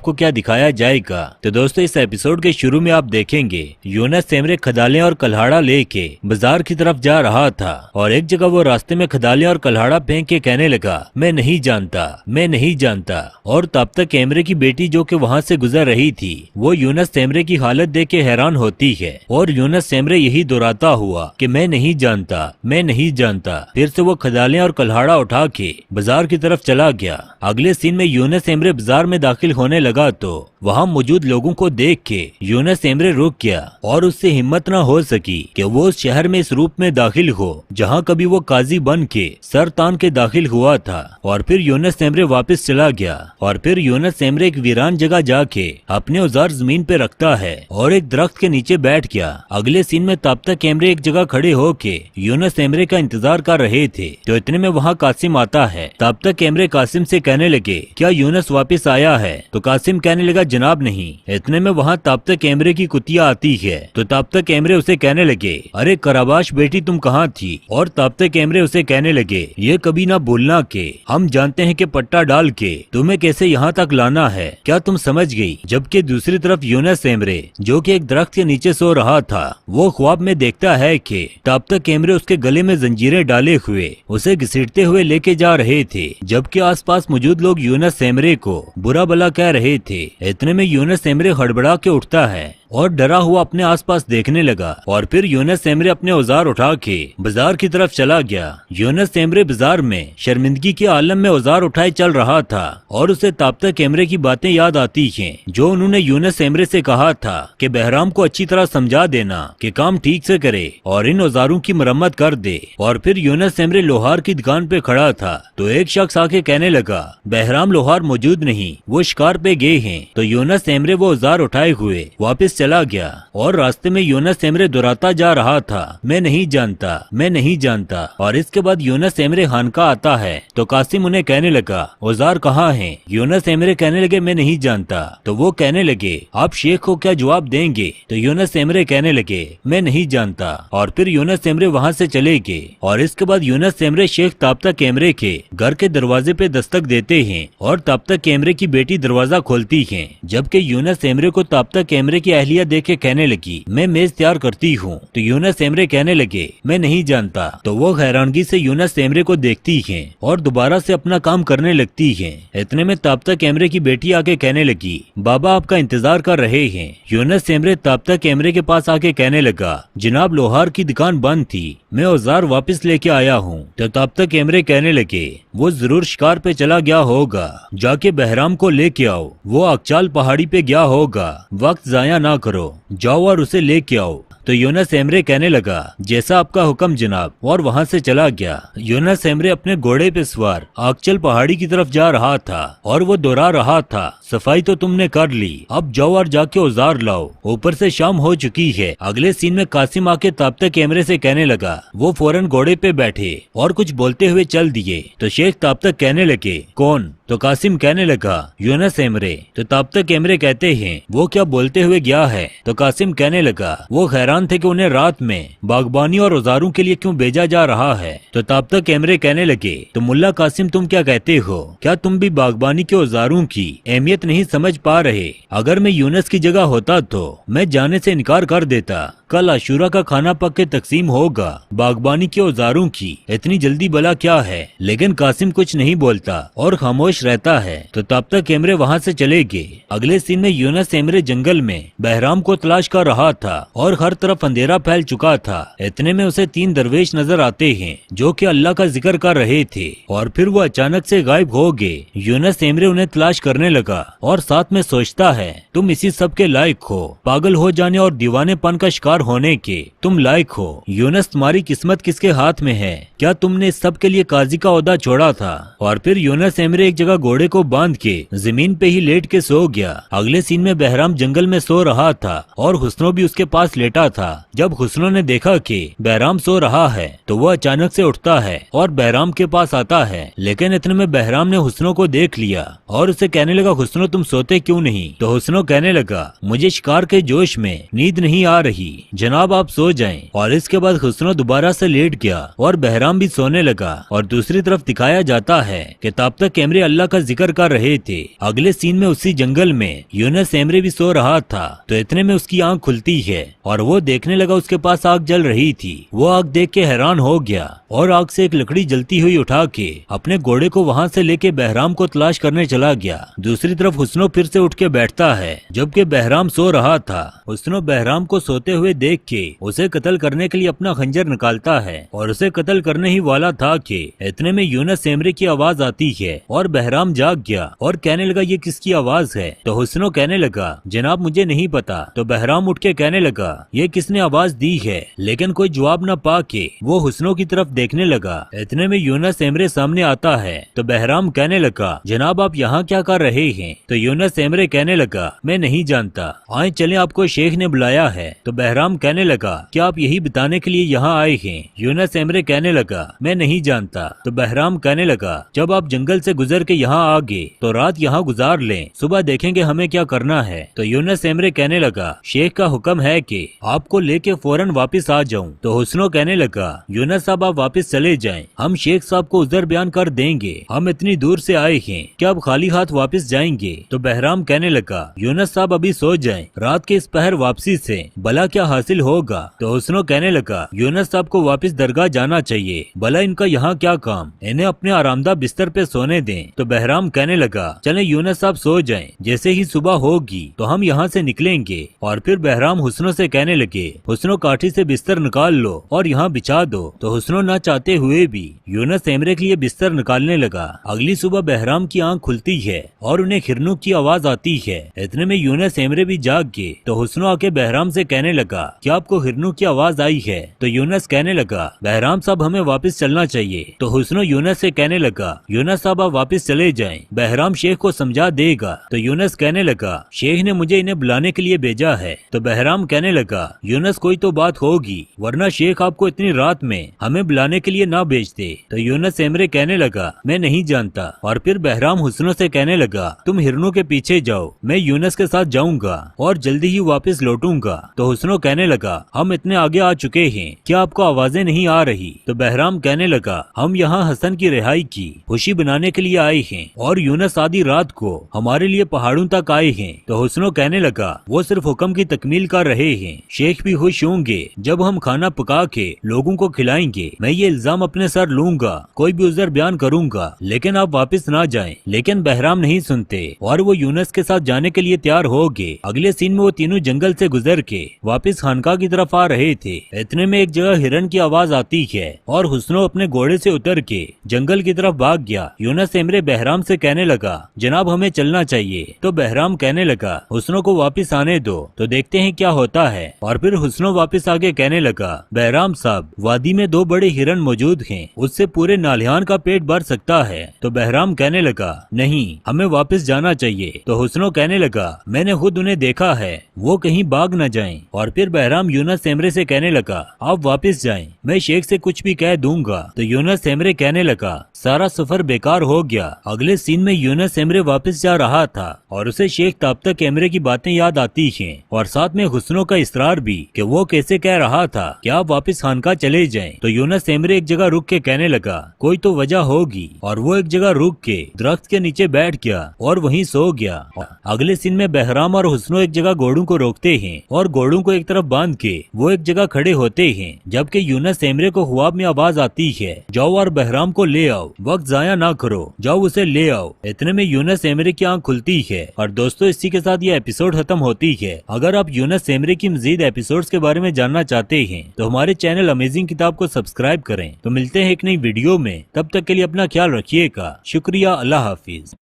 کو کیا دکھایا جائے گا۔ تو دوستو اس ایپیسوڈ کے شروع میں آپ دیکھیں گے یونس سیمرے کھدالیں اور کلہاڑا لے کے بازار کی طرف جا رہا تھا اور ایک جگہ وہ راستے میں کھدالیں اور کلہاڑا پھینک کے کہنے لگا میں نہیں جانتا، میں نہیں جانتا۔ اور تب تک سیمرے کی بیٹی جو کہ وہاں سے گزر رہی تھی وہ یونس سیمرے کی حالت دیکھ کے حیران ہوتی ہے اور یونس سیمرے یہی دہراتا ہوا کہ میں نہیں جانتا، میں نہیں جانتا۔ پھر سے وہ کھدالیں اور کلہاڑا اٹھا کے بازار کی طرف چلا گیا۔ اگلے سین میں یونس سیمرے بازار میں داخل ہونے لگا تو وہاں موجود لوگوں کو دیکھ کے یونس سیمرے رک گیا اور اس سے ہمت نہ ہو سکی کہ وہ اس شہر میں اس روپ میں داخل ہو جہاں کبھی وہ قاضی بن کے سر تان کے داخل ہوا تھا۔ اور پھر یونس سیمرے واپس چلا گیا اور پھر یونس سیمرے ایک ویران جگہ جا کے اپنے اوزار زمین پہ رکھتا ہے اور ایک درخت کے نیچے بیٹھ گیا۔ اگلے سین میں تابتا سیمرے ایک جگہ کھڑے ہو کے یونس سیمرے کا انتظار کر رہے تھے تو اتنے میں وہاں قاسم آتا ہے۔ تابتا سیمرے قاسم سے کہنے لگے کیا یونس واپس آیا ہے؟ تو قاسم کہنے لگا جناب نہیں۔ اتنے میں وہاں تابتا سیمرے کی کتیا آتی ہے تو تابتا سیمرے اسے کہنے لگے ارے کراباش بیٹی تم کہاں تھی؟ اور تابتا سیمرے اسے کہنے لگے یہ کبھی نہ بھولنا کہ ہم جانتے ہیں کہ پٹا ڈال کے تمہیں کیسے یہاں تک لانا ہے، کیا تم سمجھ گئی؟ جبکہ دوسری طرف یونس سیمرے جو کہ ایک درخت کے نیچے سو رہا تھا وہ خواب میں دیکھتا ہے کہ تابتا سیمرے اس کے گلے میں زنجیریں ڈالے ہوئے اسے گھسیٹتے ہوئے لے کے جا رہے تھے، جبکہ آس پاس موجود لوگ یونس سیمرے کو برا بلا کہہ رہے تھے۔ اتنے میں یونس سیمرے ہڑبڑا کے اٹھتا ہے اور ڈرا ہوا اپنے آس پاس دیکھنے لگا اور پھر یونس سیمرے اپنے اوزار اٹھا کے بازار کی طرف چلا گیا۔ یونس سیمرے بازار میں شرمندگی کے عالم میں اوزار اٹھائے چل رہا تھا اور اسے تابتا سیمرے کی باتیں یاد آتی ہیں جو انہوں نے یونس سیمرے سے کہا تھا کہ بہرام کو اچھی طرح سمجھا دینا کہ کام ٹھیک سے کرے اور ان اوزاروں کی مرمت کر دے۔ اور پھر یونس سیمرے لوہار کی دکان پہ کھڑا تھا تو ایک شخص آ کے کہنے لگا بہرام لوہار موجود نہیں، وہ شکار پہ گئے ہیں۔ تو یونس سیمرے وہ اوزار اٹھائے ہوئے واپس چلا گیا اور راستے میں یونس سیمرے دہراتا جا رہا تھا میں نہیں جانتا، میں نہیں جانتا۔ اور اس کے بعد یونس سیمرے خانقاہ آتا ہے تو قاسم انہیں کہنے لگا اوزار کہاں ہیں؟ یونس سیمرے کہنے لگے میں نہیں جانتا۔ تو وہ کہنے لگے آپ شیخ کو کیا جواب دیں گے؟ تو یونس سیمرے کہنے لگے میں نہیں جانتا۔ اور پھر یونس سیمرے وہاں سے چلے گئے اور اس کے بعد یونس سیمرے شیخ تابتا سیمرے کے گھر کے دروازے پہ دستک دیتے ہیں اور تابتا سیمرے کی بیٹی دروازہ کھولتی ہے، جبکہ یونس سیمرے کو تابتا سیمرے کی اہلیہ دیکھ کے کہنے لگی میں میز تیار کرتی ہوں۔ تو یونس سیمرے کہنے لگے میں نہیں جانتا۔ تو وہ حیرانگی سے یونس سیمرے کو دیکھتی ہیں اور دوبارہ سے اپنا کام کرنے لگتی ہیں۔ اتنے میں تابتا سیمرے کی بیٹی آگے کہنے لگی بابا آپ کا انتظار کر رہے ہیں۔ یونس سیمرے تابتا سیمرے کے پاس آ کے کہنے لگا جناب لوہار کی دکان بند تھی، میں اوزار واپس لے کے آیا ہوں۔ تو تابتا سیمرے کہنے لگے وہ ضرور شکار پہ چلا گیا ہوگا، جا کے بہرام کو لے کے آؤ، وہ اکچال پہاڑی پہ گیا ہوگا، وقت ضائع نہ کرو، جاؤ اور اسے لے کے آؤ۔ تو یونس سیمرے کہنے لگا جیسا آپ کا حکم جناب، اور وہاں سے چلا گیا۔ یونس سیمرے اپنے گھوڑے پہ سوار آکچل پہاڑی کی طرف جا رہا تھا اور وہ دوہرا رہا تھا صفائی تو تم نے کر لی، اب جاؤ اور جا کے اوزار لاؤ، اوپر سے شام ہو چکی ہے۔ اگلے سین میں قاسم آ کے تابتا سیمرے سے کہنے لگا وہ فوراً گھوڑے پہ بیٹھے اور کچھ بولتے ہوئے چل دیے۔ تو شیخ تابتا کہنے لگے کون؟ تو قاسم کہنے لگا یونس سیمرے۔ تو تابتا سیمرے کہتے ہیں وہ کیا بولتے ہوئے گیا ہے؟ تو قاسم کہنے لگا وہ حیران تھے کہ انہیں رات میں باغبانی اور اوزاروں کے لیے کیوں بھیجا جا رہا ہے۔ تو تابتا سیمرے کہنے لگے تو ملا قاسم تم کیا کہتے ہو؟ کیا تم بھی باغبانی کے اوزاروں کی اہمیت نہیں سمجھ پا رہے؟ اگر میں یونس کی جگہ ہوتا تو میں جانے سے انکار کر دیتا، کل عاشورہ کا کھانا پک کے تقسیم ہوگا، باغبانی کے اوزاروں کی اتنی جلدی بلا کیا ہے؟ لیکن قاسم کچھ نہیں بولتا اور خاموش رہتا ہے۔ تو تابتا سیمرے وہاں سے چلے گئے۔ اگلے سین میں یونس سیمرے جنگل میں بہرام کو تلاش کر رہا تھا اور ہر طرف اندھیرا پھیل چکا تھا۔ اتنے میں اسے 3 درویش نظر آتے ہیں جو کہ اللہ کا ذکر کر رہے تھے اور پھر وہ اچانک سے غائب ہو گئے۔ یونس سیمرے انہیں تلاش کرنے لگا اور ساتھ میں سوچتا ہے تم اسی سب کے لائق ہو، پاگل ہو جانے اور دیوانے پن کا شکار ہونے کے تم لائق ہو۔ یونس تمہاری قسمت کس کے ہاتھ میں ہے؟ کیا تم نے اس سب کے لیے قاضی کا عہدہ چھوڑا تھا؟ اور پھر یونس سیمرے ایک جگہ گھوڑے کو باندھ کے زمین پہ ہی لیٹ کے سو گیا۔ اگلے سین میں بہرام جنگل میں سو رہا رہا تھا اور حسنو بھی اس کے پاس لیٹا تھا۔ جب حسنو نے دیکھا کہ بہرام سو رہا ہے تو وہ اچانک سے اٹھتا ہے اور بہرام کے پاس آتا ہے، لیکن اتنے میں بہرام نے حسنو کو دیکھ لیا اور اسے کہنے لگا حسنو تم سوتے کیوں نہیں؟ تو حسنو کہنے لگا مجھے شکار کے جوش میں نیند نہیں آ رہی، جناب آپ سو جائیں۔ اور اس کے بعد حسنو دوبارہ سے لیٹ گیا اور بہرام بھی سونے لگا۔ اور دوسری طرف دکھایا جاتا ہے کہ تب تک کیمرے اللہ کا ذکر کر رہے تھے۔ اگلے سین میں اسی جنگل میں یونس ایمرے بھی سو رہا تھا تو اتنے میں اس کی آنکھ کھلتی ہے اور وہ دیکھنے لگا اس کے پاس آگ جل رہی تھی۔ وہ آگ دیکھ کے حیران ہو گیا اور آگ سے ایک لکڑی جلتی ہوئی اٹھا کے اپنے گھوڑے کو وہاں سے لے کے بہرام کو تلاش کرنے چلا گیا۔ دوسری طرف حسنو پھر سے اٹھ کے بیٹھتا ہے جبکہ بہرام سو رہا تھا۔ حسنو بہرام کو سوتے ہوئے دیکھ کے اسے قتل کرنے کے لیے اپنا خنجر نکالتا ہے اور اسے قتل کرنے ہی والا تھا کہ اتنے میں یونس ایمرے کی آواز آتی ہے اور بہرام جاگ گیا اور کہنے لگا یہ کس کی آواز ہے؟ تو حسنو کہنے لگا جناب مجھے نہیں پتا۔ تو بہرام اٹھ کے کہنے لگا یہ کس نے آواز دی ہے؟ لیکن کوئی جواب نہ پا کے وہ حسنو کی طرف دیکھنے لگا۔ اتنے میں یونس ایمرے سامنے آتا ہے تو بہرام کہنے لگا جناب آپ یہاں کیا کر رہے ہیں؟ تو یونس ایمرے کہنے لگا میں نہیں جانتا، آئیں چلیں آپ کو شیخ نے بلایا ہے۔ تو بہرام کہنے لگا کیا آپ یہی بتانے کے لیے یہاں آئے ہیں؟ یونس ایمرے کہنے لگا میں نہیں جانتا۔ تو بہرام کہنے لگا جب آپ جنگل سے گزر کے یہاں آ گئے تو رات یہاں گزار لیں، صبح دیکھیں گے ہمیں کیا کرنا ہے۔ تو یونس ایمرے کہنے لگا شیخ کا حکم ہے کہ آپ کو لے کے فوراً واپس آ جاؤں۔ تو حسنو کہنے لگا یونس صاحب آپ واپس چلے جائیں، ہم شیخ صاحب کو عذر بیان کر دیں گے، ہم اتنی دور سے آئے ہیں کیا آپ خالی ہاتھ واپس جائیں گے؟ تو بہرام کہنے لگا یونس صاحب ابھی سو جائیں، رات کے اس پہر واپسی سے بلا کیا حاصل ہوگا؟ تو حسنو کہنے لگا یونس صاحب کو واپس درگاہ جانا چاہیے، بلا ان کا یہاں کیا کام، انہیں اپنے آرامدہ بستر پہ سونے دیں۔ تو بہرام کہنے لگا چلیں یونس صاحب سو جائیں، جیسے ہی صبح ہوگی تو ہم یہاں سے نکلیں گے۔ اور پھر بہرام حسنو سے کہنے لگے حسنو کاٹھی سے بستر نکال لو اور یہاں بچھا دو۔ تو حسنو نہ چاہتے ہوئے بھی یونس ایمرے کے لیے بستر نکالنے لگا۔ اگلی صبح بہرام کی آنکھ کھلتی ہے اور انہیں ہرنوں کی آواز آتی ہے۔ اتنے میں یونس ایمرے بھی جاگ گئے تو حسنو آ کے بہرام سے کہنے لگا کیا آپ کو ہرنوں کی آواز آئی ہے؟ تو یونس کہنے لگا بہرام صاحب ہمیں واپس چلنا چاہیے۔ تو حسنو یونس سے کہنے لگا یونس صاحب آپ واپس چلے جائیں، بہرام شیخ کو سمجھا دے گا۔ تو یونس کہنے لگا شیخ نے مجھے انہیں بلانے کے لیے بھیجا ہے۔ تو بہرام کہنے لگا یونس کوئی تو بات ہوگی ورنہ شیخ آپ کو اتنی رات میں ہمیں بلانے کے لیے نہ بھیجتے۔ تو یونس ایمرے کہنے لگا میں نہیں جانتا۔ اور پھر بہرام حسنو سے کہنے لگا تم ہرنوں کے پیچھے جاؤ، میں یونس کے ساتھ جاؤں گا اور جلدی ہی واپس لوٹوں گا۔ تو حسنو کہنے لگا ہم اتنے آگے آ چکے ہیں، کیا آپ کو آوازیں نہیں آ رہی؟ تو بہرام کہنے لگا ہم یہاں حسن کی رہائی کی خوشی بنانے کے لیے آئے ہیں اور یونس آدھی رات کو ہمارے لیے پہاڑوں تک آئے ہیں۔ تو حسنو کہنے لگا وہ صرف حکم کی تکمیل کر رہے ہیں، شیخ بھی خوش ہوں گے جب ہم کھانا پکا کے لوگوں کو کھلائیں گے۔ میں یہ الزام اپنے سر لوں گا، کوئی بھی عذر بیان کروں گا، لیکن آپ واپس نہ جائیں۔ لیکن بہرام نہیں سنتے اور وہ یونس کے ساتھ جانے کے لیے تیار ہو گئے۔ اگلے سین میں وہ تینوں جنگل سے گزر کے واپس خانقاہ کی طرف آ رہے تھے۔ اتنے میں ایک جگہ ہرن کی آواز آتی ہے اور حسنو اپنے گھوڑے سے اتر کے جنگل کی طرف بھاگ گیا۔ یونس ایمرے بہرام سے کہنے لگا جناب ہمیں چلنا چاہیے۔ تو بہرام کہنے لگا حسنو کو واپس آنے دو تو دیکھتے ہیں کیا ہوتا ہے۔ اور پھر حسنو واپس آگے کہنے لگا بہرام صاحب وادی میں 2 بڑے ہرن موجود ہیں، اس سے پورے نالیان کا پیٹ بھر سکتا ہے۔ تو بہرام کہنے لگا نہیں ہمیں واپس جانا چاہیے۔ تو حسنو کہنے لگا میں نے خود انہیں دیکھا ہے، وہ کہیں بھاگ نہ جائیں۔ اور پھر بہرام یونس ایمرے سے کہنے لگا آپ واپس جائیں، میں شیخ سے کچھ بھی کہہ دوں گا۔ تو یونس ایمرے کہنے لگا سارا سفر بیکار ہو گیا۔ اگلے سین میں یونس ایمرے واپس جا رہا تھا اور اسے شیخ تابتہ ایمرے کی باتیں یاد آتی ہیں اور ساتھ میں حسنو کا اصرار بھی کہ وہ کیسے کہہ رہا تھا کہ آپ واپس خانقاہ چلے جائیں۔ تو یونس ایمرے ایک جگہ رک کے کہنے لگا کوئی تو وجہ ہوگی، اور وہ ایک جگہ رک کے درخت کے نیچے بیٹھ گیا اور وہیں سو گیا۔ اگلے سین میں بہرام اور حسنو ایک جگہ گھوڑوں کو روکتے ہیں اور گھوڑوں کو ایک طرف باندھ کے وہ ایک جگہ کھڑے ہوتے ہیں، جبکہ یونس ایمرے کو خواب میں آواز آتی ہے جاؤ اور بہرام کو لے آؤ، وقت ضائع نہ کرو، جاؤ اسے لے آؤ۔ اتنے میں یونس ایمرے کی آنکھ کھلتی ہے اور دوستو اسی کے ساتھ یہ ایپیسوڈ ختم ہوتی ہے۔ اگر آپ یونس ایمرے کی مزید ایپیسوڈز کے بارے میں جاننا چاہتے ہیں تو ہمارے چینل امیزنگ کتاب کو سبسکرائب کریں۔ تو ملتے ہیں ایک نئی ویڈیو میں، تب تک کے لیے اپنا خیال رکھیے گا۔ شکریہ، اللہ حافظ۔